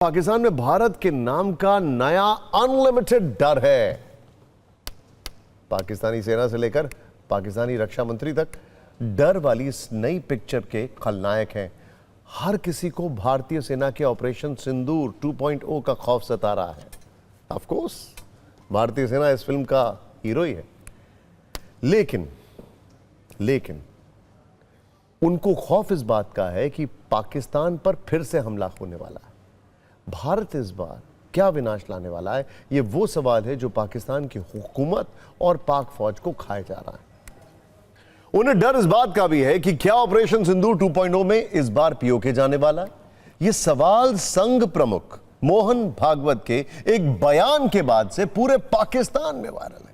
पाकिस्तान में भारत के नाम का नया अनलिमिटेड डर है। पाकिस्तानी सेना से लेकर पाकिस्तानी रक्षा मंत्री तक डर वाली इस नई पिक्चर के खलनायक हैं। हर किसी को भारतीय सेना के ऑपरेशन सिंदूर 2.0 का खौफ सता रहा है। ऑफ कोर्स भारतीय सेना इस फिल्म का हीरो ही है, लेकिन उनको खौफ इस बात का है कि पाकिस्तान पर फिर से हमला होने वाला है। भारत इस बार क्या विनाश लाने वाला है, यह वो सवाल है जो पाकिस्तान की हुकूमत और पाक फौज को खाए जा रहा है। उन्हें डर इस बात का भी है कि क्या ऑपरेशन सिंदूर 2.0 में इस बार पीओके जाने वाला है। यह सवाल संघ प्रमुख मोहन भागवत के एक बयान के बाद से पूरे पाकिस्तान में वायरल है।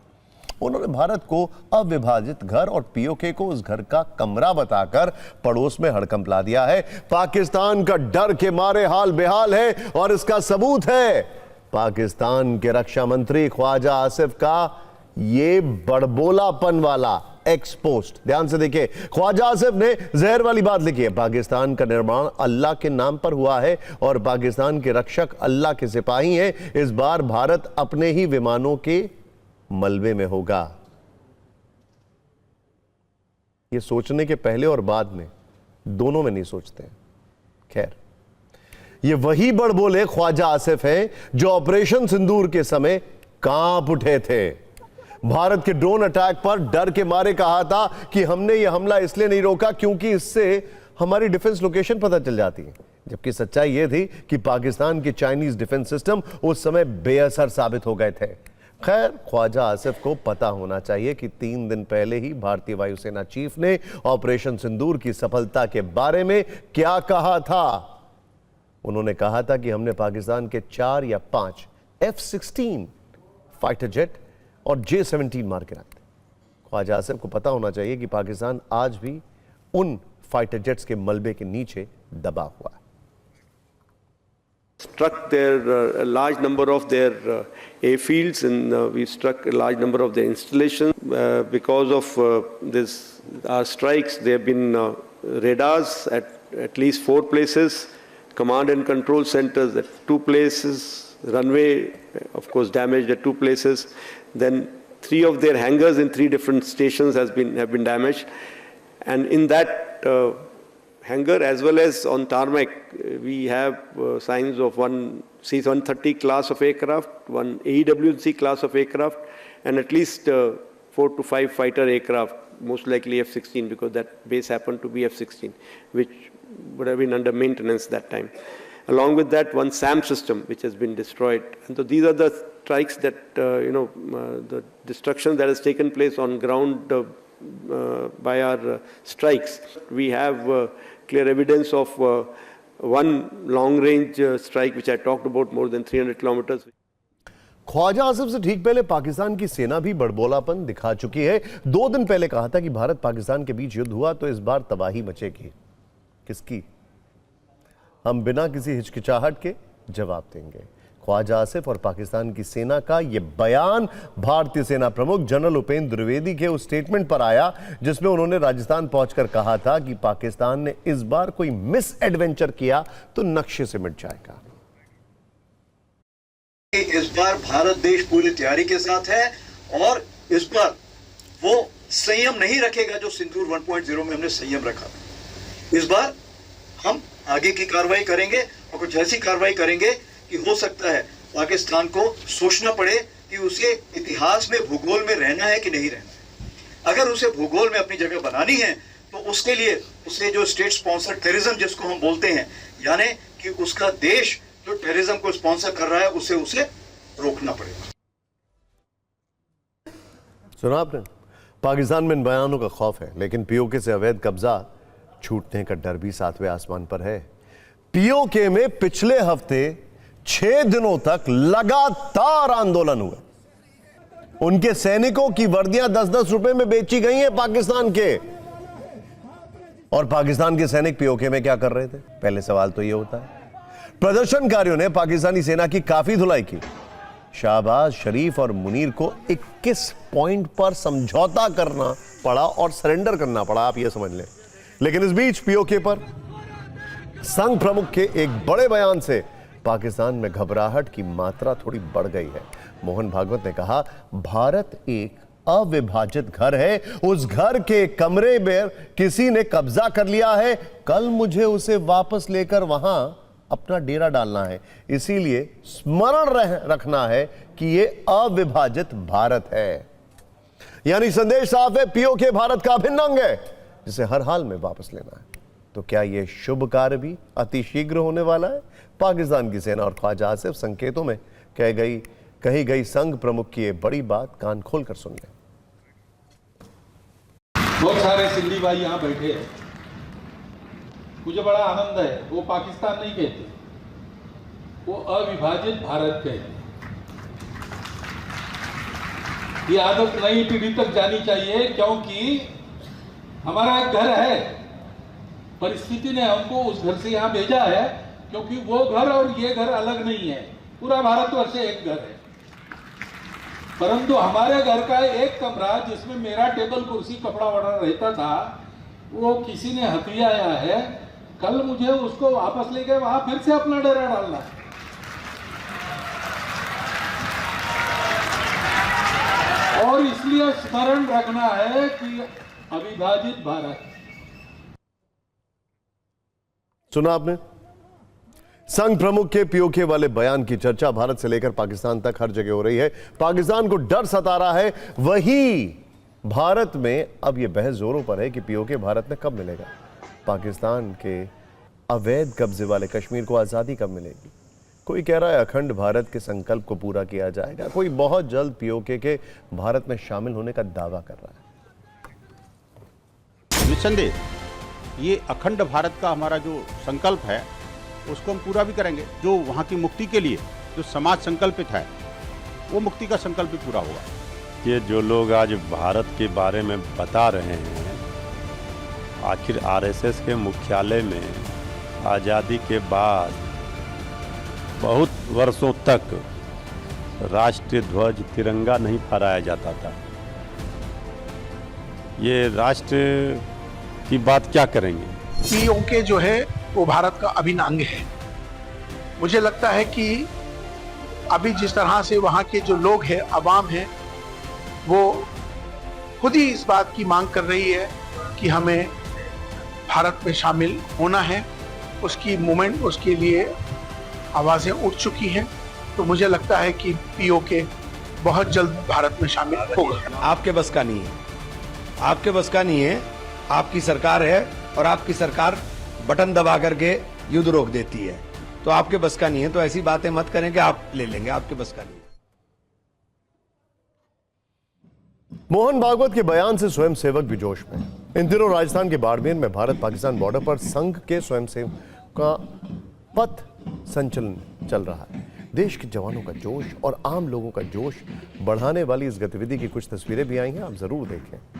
उन्होंने भारत को अविभाजित घर और पीओके को उस घर का कमरा बताकर पड़ोस में हड़कंप ला दिया है। पाकिस्तान का डर के मारे हाल बेहाल है और इसका सबूत है पाकिस्तान के रक्षा मंत्री ख्वाजा आसिफ का ये बड़बोलापन वाला एक्सपोस्ट। ध्यान से देखिए, ख्वाजा आसिफ ने जहर वाली बात लिखी है। पाकिस्तान का निर्माण अल्लाह के नाम पर हुआ है और पाकिस्तान के रक्षक अल्लाह के सिपाही हैं। इस बार भारत अपने ही विमानों के मलबे में होगा। ये सोचने के पहले और बाद में दोनों में नहीं सोचते हैं। खैर, ये वही बड़बोले ख्वाजा आसिफ हैं जो ऑपरेशन सिंदूर के समय कांप उठे थे। भारत के ड्रोन अटैक पर डर के मारे कहा था कि हमने यह हमला इसलिए नहीं रोका क्योंकि इससे हमारी डिफेंस लोकेशन पता चल जाती है, जबकि सच्चाई यह थी कि पाकिस्तान के चाइनीज डिफेंस सिस्टम उस समय बेअसर साबित हो गए थे। खैर, ख्वाजा आसिफ को पता होना चाहिए कि 3 दिन पहले ही भारतीय वायुसेना चीफ ने ऑपरेशन सिंदूर की सफलता के बारे में क्या कहा था। उन्होंने कहा था कि हमने पाकिस्तान के 4 या 5 F-16 फाइटर जेट और J-17 मार गिराए थे। ख्वाजा आसिफ को पता होना चाहिए कि पाकिस्तान आज भी उन फाइटर जेट्स के मलबे के नीचे दबा हुआ है। Struck their a large number of their airfields, and we struck a large number of their installations. Because of this our strikes, there have been radars at least 4 places, command and control centers at 2 places, runway of course damaged at 2 places. Then 3 of their hangars in 3 different stations have been damaged, and in that hangar as well as on tarmac, we have signs of one C-130 class of aircraft, one AEW&C class of aircraft, and at least 4 to 5 fighter aircraft, most likely F-16, because that base happened to be F-16, which would have been under maintenance that time. Along with that, one SAM system, which has been destroyed. And so these are the strikes that, the destruction that has taken place on ground by our strikes. We have clear evidence of one long-range strike, which I talked about, more than 300 kilometers. Khwaja Asif से ठीक पहले पाकिस्तान की सेना भी बड़बोलापन दिखा चुकी है। 2 दिन पहले कहा था कि भारत पाकिस्तान के बीच युद्ध हुआ तो इस बार तबाही मचेगी। किसकी? हम बिना किसी हिचकिचाहट के जवाब देंगे। ख्वाजा आसिफ और पाकिस्तान की सेना का यह बयान भारतीय सेना प्रमुख जनरल उपेंद्र द्विवेदी के उस स्टेटमेंट पर आया जिसमें उन्होंने राजस्थान पहुंचकर कहा था कि पाकिस्तान ने इस बार कोई मिस एडवेंचर किया तो नक्शे से मिट जाएगा। इस बार भारत देश पूरी तैयारी के साथ है और इस बार वो संयम नहीं रखेगा जो सिंदूर 1.0 में हमने संयम रखा। इस बार हम आगे की कार्रवाई करेंगे और कुछ ऐसी कार्रवाई करेंगे कि हो सकता है पाकिस्तान को सोचना पड़े कि उसे इतिहास में भूगोल में रहना है कि नहीं रहना है। अगर उसे भूगोल में अपनी जगह बनानी है तो उसके लिए उसे जो स्टेट स्पॉन्सर टेररिज्म जिसको हम बोलते हैं, यानी कि उसका देश जो टेररिज्म को स्पॉन्सर कर रहा है उसे रोकना पड़ेगा। सुना आपने? पाकिस्तान में इन बयानों का खौफ है, लेकिन पीओके से अवैध कब्जा छूटने का डर भी 7वें आसमान पर है। पीओके में पिछले हफ्ते 6 दिनों तक लगातार आंदोलन हुए। उनके सैनिकों की वर्दियां 10-10 रुपए में बेची गई हैं पाकिस्तान के। और पाकिस्तान के सैनिक पीओके में क्या कर रहे थे? पहले सवाल तो यह होता है। प्रदर्शनकारियों ने पाकिस्तानी सेना की काफी धुलाई की। शाहबाज शरीफ और मुनीर को 21 पॉइंट पर समझौता करना पड़ा और सरेंडर करना पड़ा, आप यह समझ लें। लेकिन इस बीच पीओके पर संघ प्रमुख के एक बड़े बयान से पाकिस्तान में घबराहट की मात्रा थोड़ी बढ़ गई है। मोहन भागवत ने कहा, भारत एक अविभाजित घर है, उस घर के कमरे में किसी ने कब्जा कर लिया है, कल मुझे उसे वापस लेकर वहां अपना डेरा डालना है। इसीलिए स्मरण रखना है कि यह अविभाजित भारत है। यानी संदेश साफ है, पीओके भारत का अभिन्न अंग है जिसे हर हाल में वापस लेना है। तो क्या यह शुभ कार्य भी अतिशीघ्र होने वाला है? पाकिस्तान की सेना और ख्वाजा आसिफ संकेतों में कही गई संघ प्रमुख की यह बड़ी बात कान खोलकर सुन लें। बहुत सारे सिंधी भाई यहाँ बैठे हैं, मुझे बड़ा आनंद है। वो पाकिस्तान नहीं कहते, वो अविभाजित भारत कहते। ये आदत नई पीढ़ी तक जानी चाहिए, क्योंकि हमारा एक घर है, परिस्थिति ने हमको उस घर से यहाँ भेजा है, क्योंकि वो घर और ये घर अलग नहीं है, पूरा भारतवर्ष एक घर है। परंतु हमारे घर का एक कमरा जिसमें मेरा टेबल कुर्सी कपड़ा वड़ा रहता था, वो किसी ने हथियाया है, कल मुझे उसको वापस लेके वहां फिर से अपना डेरा डालना है। और इसलिए स्मरण रखना है कि अविभाजित भारत। सुना आपने संघ प्रमुख के पीओके वाले बयान की चर्चा भारत से लेकर पाकिस्तान तक हर जगह हो रही है। पाकिस्तान को डर सता रहा है, वही भारत में अब यह बहस जोरों पर है कि पीओके भारत में कब मिलेगा। पाकिस्तान के अवैध कब्जे वाले कश्मीर को आजादी कब मिलेगी? कोई कह रहा है अखंड भारत के संकल्प को पूरा किया जाएगा, कोई बहुत जल्द पीओके के भारत में शामिल होने का दावा कर रहा है। निस्संदेह ये अखंड भारत का हमारा जो संकल्प है उसको हम पूरा भी करेंगे। जो वहाँ की मुक्ति के लिए जो समाज संकल्पित है, वो मुक्ति का संकल्प भी पूरा होगा। ये जो लोग आज भारत के बारे में बता रहे हैं, आखिर आरएसएस के मुख्यालय में आज़ादी के बाद बहुत वर्षों तक राष्ट्रीय ध्वज तिरंगा नहीं फहराया जाता था। ये राष्ट्र की बात क्या करेंगे? पीओके जो है वो भारत का अभिन्न अंग है। मुझे लगता है कि अभी जिस तरह से वहाँ के जो लोग हैं, अवाम है, वो खुद ही इस बात की मांग कर रही है कि हमें भारत में शामिल होना है। उसकी मूवमेंट, उसके लिए आवाज़ें उठ चुकी हैं। तो मुझे लगता है कि पीओके बहुत जल्द भारत में शामिल होगा। आपके बस का नहीं है, आपके बस का नहीं है। आपकी सरकार है और आपकी सरकार बटन दबा करके युद्ध रोक देती है, तो आपके बस का नहीं है। तो ऐसी बातें मत करें कि आप ले लेंगे, आपके बस का नहीं है। मोहन भागवत के बयान से स्वयंसेवक भी जोश में। इन दिनों राजस्थान के बाड़मेर में भारत पाकिस्तान बॉर्डर पर संघ के स्वयंसेवक का पथ संचलन चल रहा है। देश के जवानों का जोश और आम लोगों का जोश बढ़ाने वाली इस गतिविधि की कुछ तस्वीरें भी आई हैं, आप जरूर देखें।